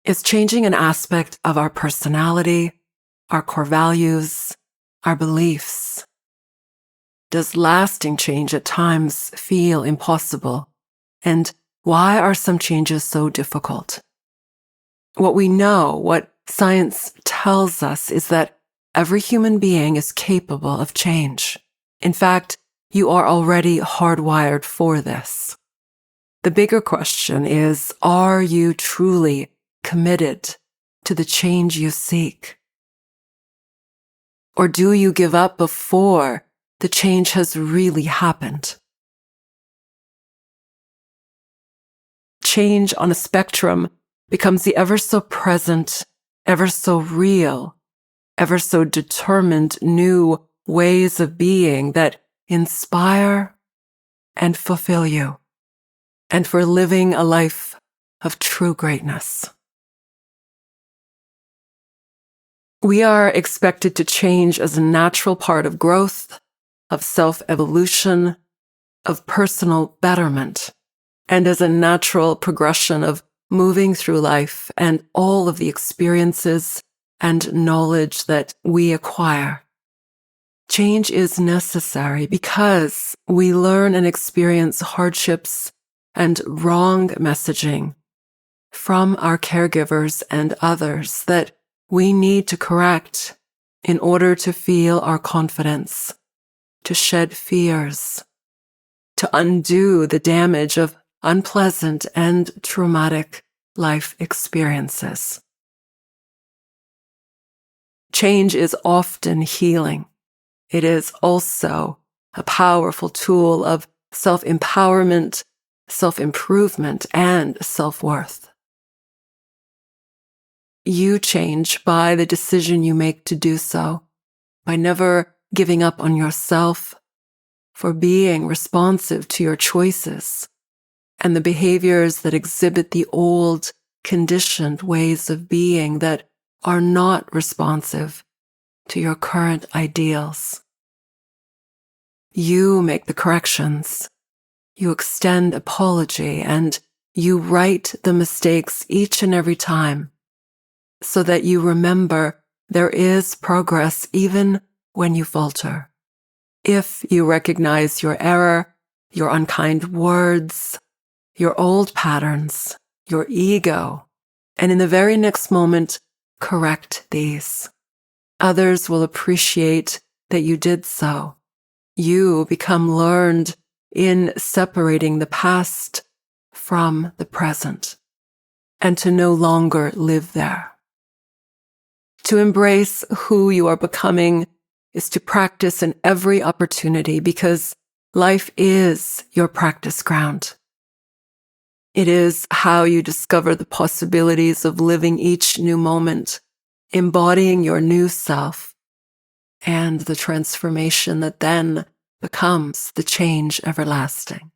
Is changing an aspect of our personality, our core values, our beliefs? Does lasting change at times feel impossible? And why are some changes so difficult? What we know, what science tells us, is that every human being is capable of change. In fact, you are already hardwired for this. The bigger question is, are you truly committed to the change you seek? Or do you give up before the change has really happened? Change on a spectrum becomes the ever so present, ever so real, ever so determined new ways of being that inspire and fulfill you, and for living a life of true greatness. We are expected to change as a natural part of growth, of self-evolution, of personal betterment, and as a natural progression of moving through life and all of the experiences and knowledge that we acquire. Change is necessary because we learn and experience hardships and wrong messaging from our caregivers and others that we need to correct in order to feel our confidence, to shed fears, to undo the damage of unpleasant and traumatic life experiences. Change is often healing. It is also a powerful tool of self-empowerment, self-improvement, and self-worth. You change by the decision you make to do so, by never giving up on yourself, for being responsive to your choices and the behaviors that exhibit the old, conditioned ways of being that are not responsive to your current ideals. You make the corrections, you extend apology, and you right the mistakes each and every time, so that you remember there is progress even when you falter. If you recognize your error, your unkind words, your old patterns, your ego, and in the very next moment, correct these. Others will appreciate that you did so. You become learned in separating the past from the present, and to no longer live there. To embrace who you are becoming is to practice in every opportunity, because life is your practice ground. It is how you discover the possibilities of living each new moment, embodying your new self, and the transformation that then becomes the change everlasting.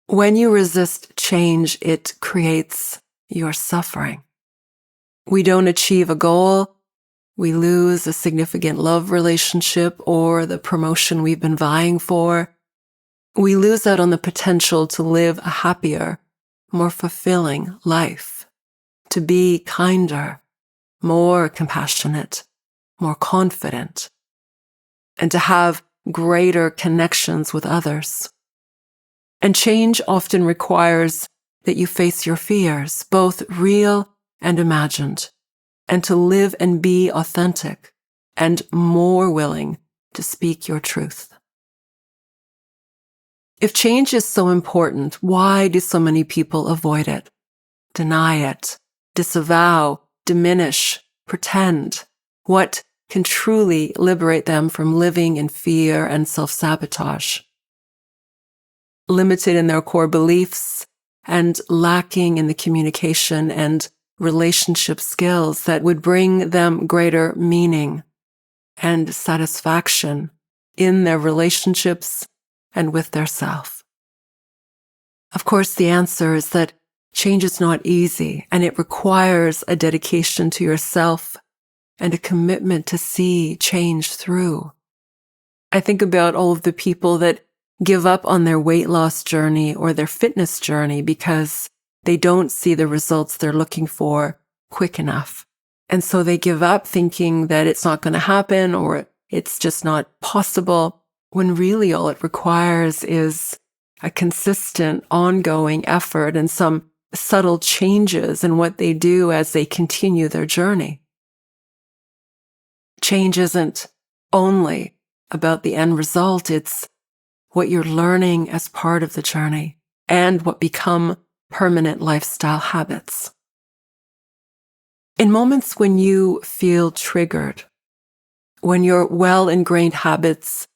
When you resist change, it creates your suffering. We don't achieve a goal, we lose a significant love relationship or the promotion we've been vying for. We lose out on the potential to live a happier, more fulfilling life, to be kinder, more compassionate, more confident, and to have greater connections with others. And change often requires that you face your fears, both real and imagined, and to live and be authentic and more willing to speak your truth. If change is so important, why do so many people avoid it, deny it, disavow, diminish, pretend? What can truly liberate them from living in fear and self-sabotage? Limited in their core beliefs and lacking in the communication and relationship skills that would bring them greater meaning and satisfaction in their relationships and with their self. Of course, the answer is that change is not easy, and it requires a dedication to yourself and a commitment to see change through. I think about all of the people that give up on their weight loss journey or their fitness journey because they don't see the results they're looking for quick enough. And so they give up thinking that it's not going to happen or it's just not possible, when really all it requires is a consistent, ongoing effort and some subtle changes in what they do as they continue their journey. Change isn't only about the end result, it's what you're learning as part of the journey and what become permanent lifestyle habits. In moments when you feel triggered, when your well-ingrained habits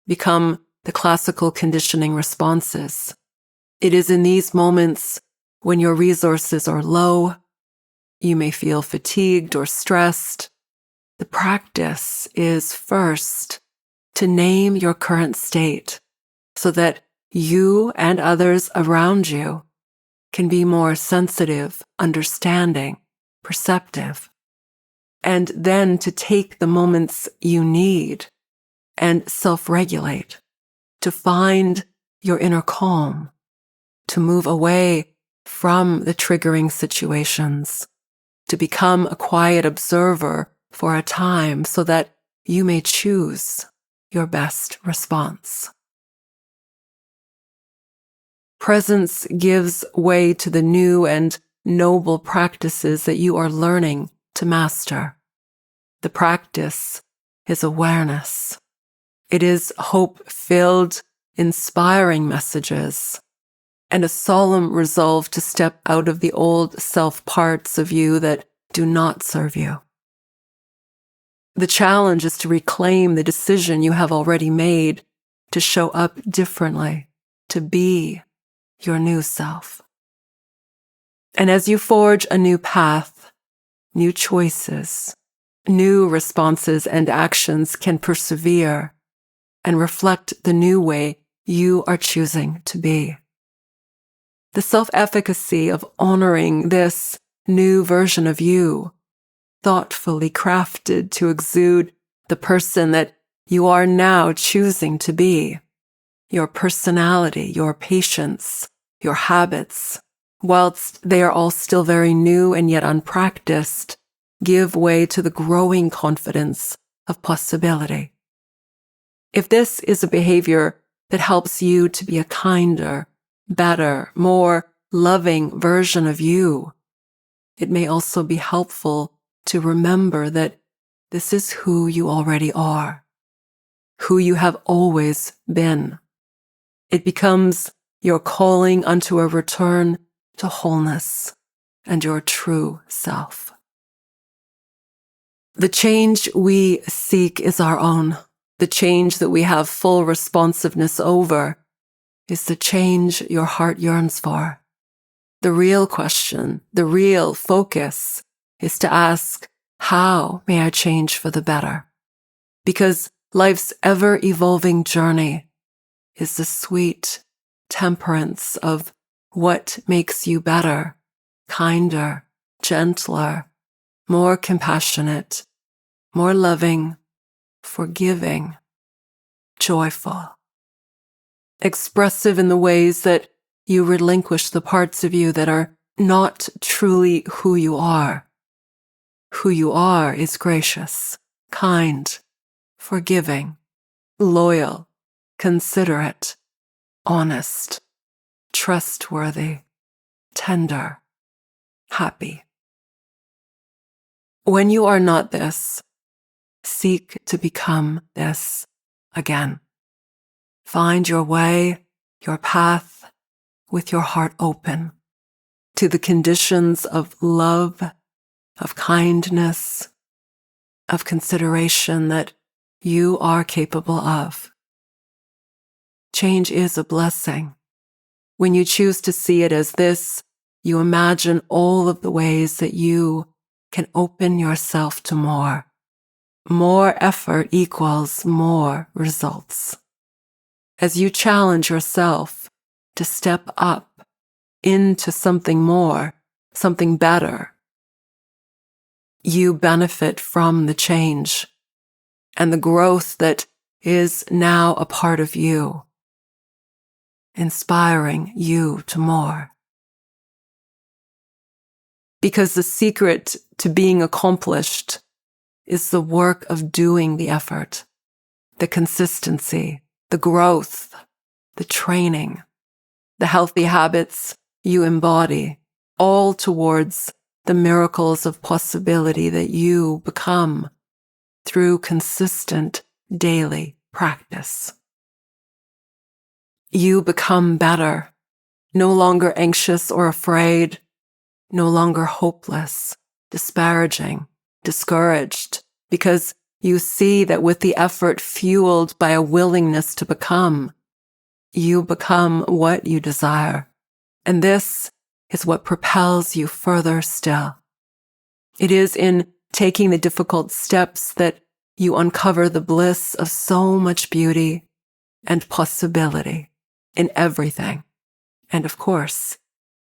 become the classical conditioning responses, it is in these moments when your resources are low, you may feel fatigued or stressed. The practice is first to name your current state so that you and others around you can be more sensitive, understanding, perceptive, and then to take the moments you need and self-regulate, to find your inner calm, to move away from the triggering situations, to become a quiet observer for a time so that you may choose your best response. Presence gives way to the new and noble practices that you are learning to master. The practice is awareness. It is hope-filled, inspiring messages, and a solemn resolve to step out of the old self parts of you that do not serve you. The challenge is to reclaim the decision you have already made to show up differently, to be your new self. And as you forge a new path, new choices, new responses and actions can persevere and reflect the new way you are choosing to be. The self-efficacy of honoring this new version of you, thoughtfully crafted to exude the person that you are now choosing to be, your personality, your patience, your habits, whilst they are all still very new and yet unpracticed, give way to the growing confidence of possibility. If this is a behavior that helps you to be a kinder, better, more loving version of you, it may also be helpful to remember that this is who you already are, who you have always been. It becomes your calling unto a return to wholeness and your true self. The change we seek is our own. The change that we have full responsiveness over is the change your heart yearns for. The real question, the real focus is to ask, how may I change for the better? Because life's ever-evolving journey is the sweet temperance of what makes you better, kinder, gentler, more compassionate, more loving, forgiving, joyful, expressive in the ways that you relinquish the parts of you that are not truly who you are. Who you are is gracious, kind, forgiving, loyal, considerate, honest, trustworthy, tender, happy. When you are not this, seek to become this again. Find your way, your path, with your heart open to the conditions of love, of kindness, of consideration that you are capable of. Change is a blessing. When you choose to see it as this, you imagine all of the ways that you can open yourself to more. More effort equals more results. As you challenge yourself to step up into something more, something better, you benefit from the change and the growth that is now a part of you, inspiring you to more. Because the secret to being accomplished is the work of doing the effort, the consistency, the growth, the training, the healthy habits you embody, all towards the miracles of possibility that you become through consistent daily practice. You become better, no longer anxious or afraid, no longer hopeless, disparaging, discouraged, because you see that with the effort fueled by a willingness to become, you become what you desire. And this is what propels you further still. It is in taking the difficult steps that you uncover the bliss of so much beauty and possibility in everything, and of course,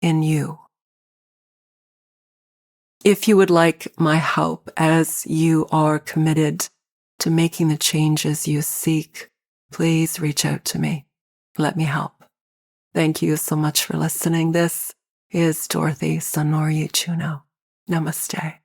in you. If you would like my help as you are committed to making the changes you seek, please reach out to me. Let me help. Thank you so much for listening. This is Dorothy Zennuriye Juno. Namaste.